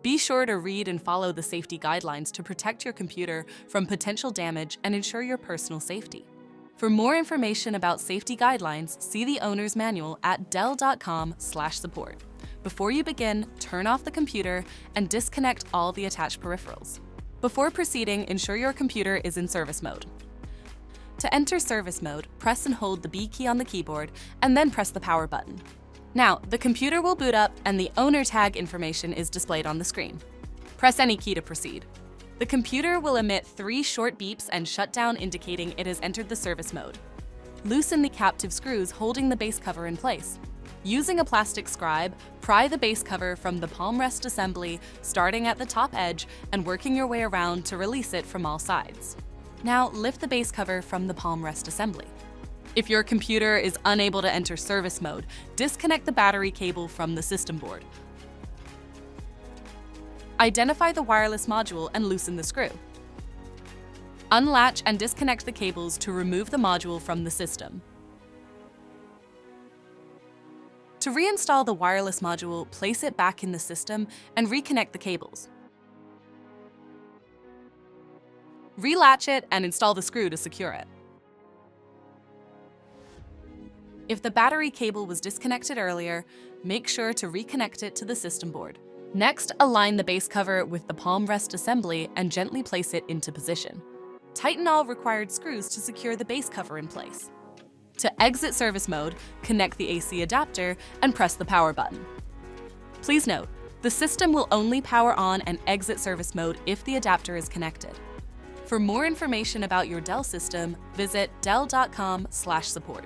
Be sure to read and follow the safety guidelines to protect your computer from potential damage and ensure your personal safety. For more information about safety guidelines, see the owner's manual at dell.com/support. Before you begin, turn off the computer and disconnect all the attached peripherals. Before proceeding, ensure your computer is in service mode. To enter service mode, press and hold the B key on the keyboard and then press the power button. Now, the computer will boot up and the owner tag information is displayed on the screen. Press any key to proceed. The computer will emit 3 short beeps and shut down, indicating it has entered the service mode. Loosen the captive screws holding the base cover in place. Using a plastic scribe, pry the base cover from the palm rest assembly, starting at the top edge and working your way around to release it from all sides. Now, lift the base cover from the palm rest assembly. If your computer is unable to enter service mode, disconnect the battery cable from the system board. Identify the wireless module and loosen the screw. Unlatch and disconnect the cables to remove the module from the system. To reinstall the wireless module, place it back in the system and reconnect the cables. Relatch it and install the screw to secure it. If the battery cable was disconnected earlier, make sure to reconnect it to the system board. Next, align the base cover with the palm rest assembly and gently place it into position. Tighten all required screws to secure the base cover in place. To exit service mode, connect the AC adapter and press the power button. Please note, the system will only power on and exit service mode if the adapter is connected. For more information about your Dell system, visit dell.com/support.